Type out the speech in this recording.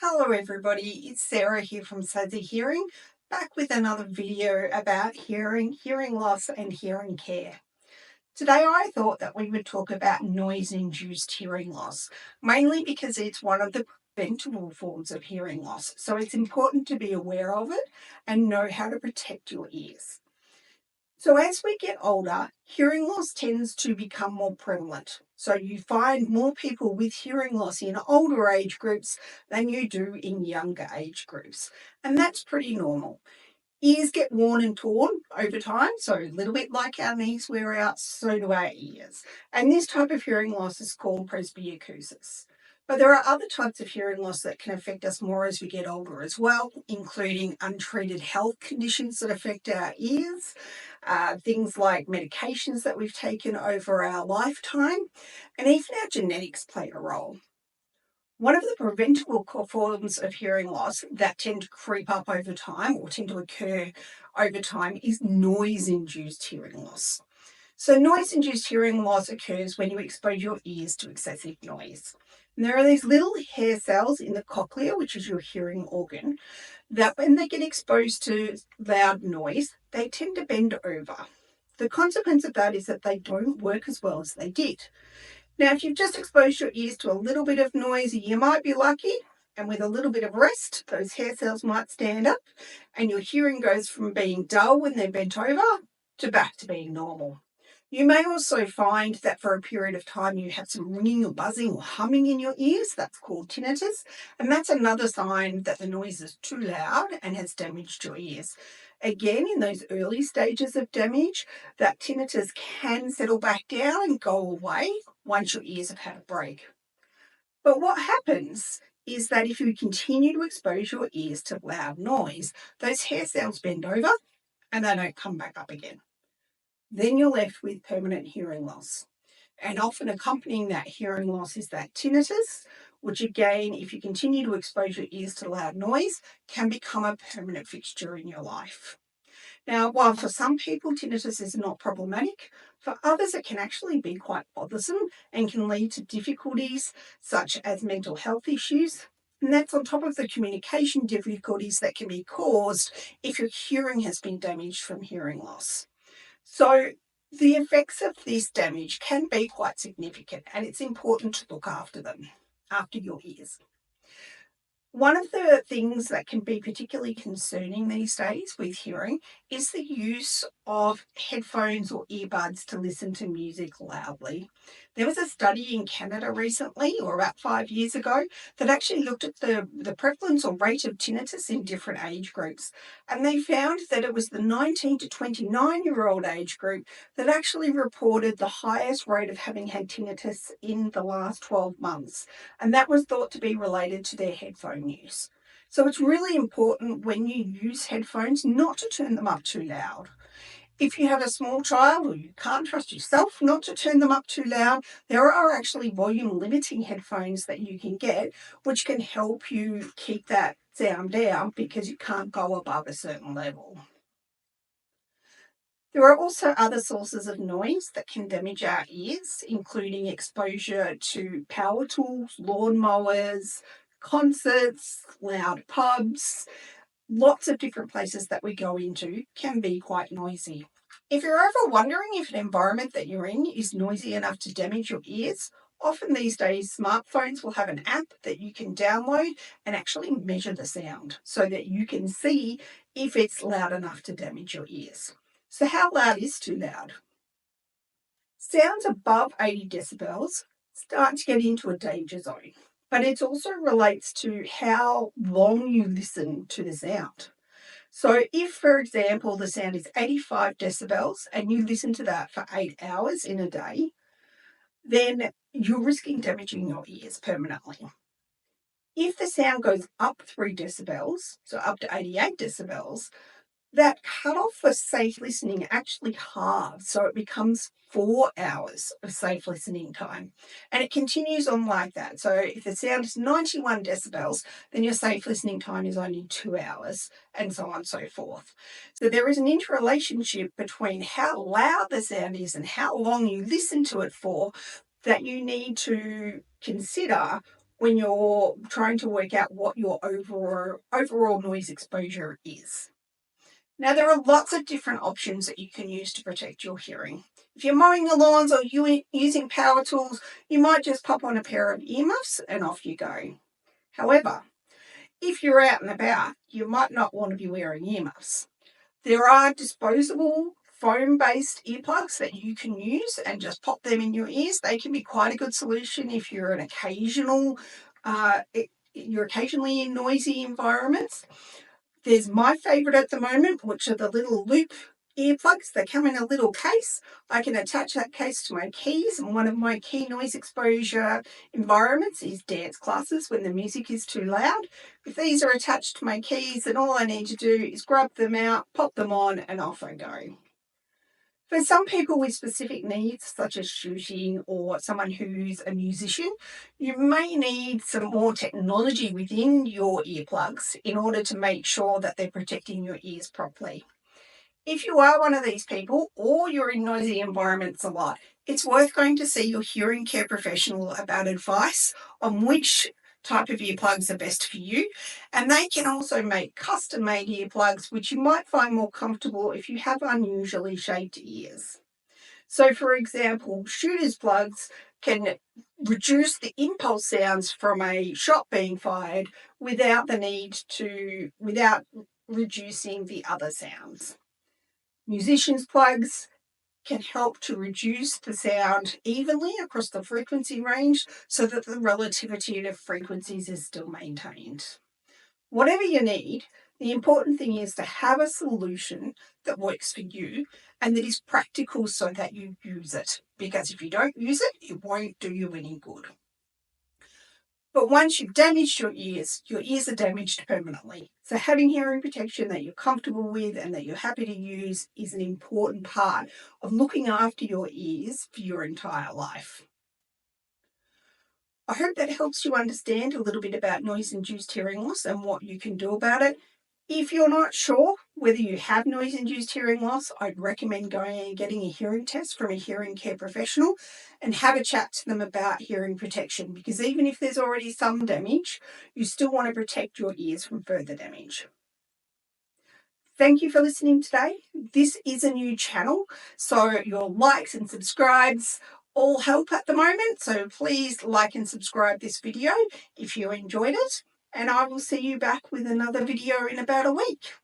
Hello everybody, it's Sarah here from Sadzi Hearing, back with another video about hearing, hearing loss and hearing care. Today I thought that we would talk about noise-induced hearing loss, mainly because it's one of the preventable forms of hearing loss, so it's important to be aware of it and know how to protect your ears. So as we get older, hearing loss tends to become more prevalent. So you find more people with hearing loss in older age groups than you do in younger age groups. And that's pretty normal. Ears get worn and torn over time, so a little bit like our knees wear out, so do our ears. And this type of hearing loss is called presbyacusis. But there are other types of hearing loss that can affect us more as we get older as well, including untreated health conditions that affect our ears, things like medications that we've taken over our lifetime, and even our genetics play a role. One of the preventable forms of hearing loss that tend to creep up over time or tend to occur over time is noise-induced hearing loss. So noise-induced hearing loss occurs when you expose your ears to excessive noise. And there are these little hair cells in the cochlea, which is your hearing organ, that when they get exposed to loud noise, they tend to bend over. The consequence of that is that they don't work as well as they did. Now, if you've just exposed your ears to a little bit of noise, you might be lucky, and with a little bit of rest, those hair cells might stand up, and your hearing goes from being dull when they're bent over to back to being normal. You may also find that for a period of time you have some ringing or buzzing or humming in your ears. That's called tinnitus, and that's another sign that the noise is too loud and has damaged your ears. Again, in those early stages of damage, that tinnitus can settle back down and go away once your ears have had a break. But what happens is that if you continue to expose your ears to loud noise, those hair cells bend over and they don't come back up again. Then you're left with permanent hearing loss. And often accompanying that hearing loss is that tinnitus, which again, if you continue to expose your ears to loud noise, can become a permanent fixture in your life. Now, while for some people tinnitus is not problematic, for others it can actually be quite bothersome and can lead to difficulties such as mental health issues. And that's on top of the communication difficulties that can be caused if your hearing has been damaged from hearing loss. So the effects of this damage can be quite significant, and it's important to look after them, after your ears. One of the things that can be particularly concerning these days with hearing is the use of headphones or earbuds to listen to music loudly. There was a study in Canada recently, or about 5 years ago, that actually looked at the prevalence or rate of tinnitus in different age groups. And they found that it was the 19 to 29-year-old age group that actually reported the highest rate of having had tinnitus in the last 12 months. And that was thought to be related to their headphone use. So it's really important when you use headphones not to turn them up too loud. If you have a small child or you can't trust yourself not to turn them up too loud, there are actually volume limiting headphones that you can get, which can help you keep that sound down because you can't go above a certain level. There are also other sources of noise that can damage our ears, including exposure to power tools, lawnmowers, concerts, loud pubs. Lots of different places that we go into can be quite noisy. If you're ever wondering if an environment that you're in is noisy enough to damage your ears, often these days smartphones will have an app that you can download and actually measure the sound so that you can see if it's loud enough to damage your ears. So how loud is too loud? Sounds above 80 decibels start to get into a danger zone, but it also relates to how long you listen to the sound. So if, for example, the sound is 85 decibels and you listen to that for 8 hours in a day, then you're risking damaging your ears permanently. If the sound goes up 3 decibels, so up to 88 decibels, that cutoff for safe listening actually halves, so it becomes 4 hours of safe listening time. And it continues on like that. So if the sound is 91 decibels, then your safe listening time is only 2 hours, and so on and so forth. So there is an interrelationship between how loud the sound is and how long you listen to it for that you need to consider when you're trying to work out what your overall noise exposure is. Now, there are lots of different options that you can use to protect your hearing. If you're mowing the lawns or using power tools, you might just pop on a pair of earmuffs and off you go. However, if you're out and about, you might not want to be wearing earmuffs. There are disposable foam-based earplugs that you can use and just pop them in your ears. They can be quite a good solution if you're you're occasionally in noisy environments. There's my favourite at the moment, which are the little loop earplugs. They come in a little case. I can attach that case to my keys, and one of my key noise exposure environments is dance classes when the music is too loud. If these are attached to my keys, then all I need to do is grab them out, pop them on, and off I go. For some people with specific needs, such as shooting or someone who's a musician, you may need some more technology within your earplugs in order to make sure that they're protecting your ears properly. If you are one of these people or you're in noisy environments a lot, it's worth going to see your hearing care professional about advice on which type of earplugs are best for you. And they can also make custom-made earplugs, which you might find more comfortable if you have unusually shaped ears. So, for example, shooter's plugs can reduce the impulse sounds from a shot being fired without reducing the other sounds. Musicians' plugs can help to reduce the sound evenly across the frequency range so that the relativity of frequencies is still maintained. Whatever you need, the important thing is to have a solution that works for you and that is practical so that you use it. Because if you don't use it, it won't do you any good. But once you've damaged your ears are damaged permanently. So having hearing protection that you're comfortable with and that you're happy to use is an important part of looking after your ears for your entire life. I hope that helps you understand a little bit about noise-induced hearing loss and what you can do about it. If you're not sure whether you have noise-induced hearing loss, I'd recommend going and getting a hearing test from a hearing care professional and have a chat to them about hearing protection, because even if there's already some damage, you still want to protect your ears from further damage. Thank you for listening today. This is a new channel, so your likes and subscribes all help at the moment. So please like and subscribe this video if you enjoyed it, and I will see you back with another video in about a week.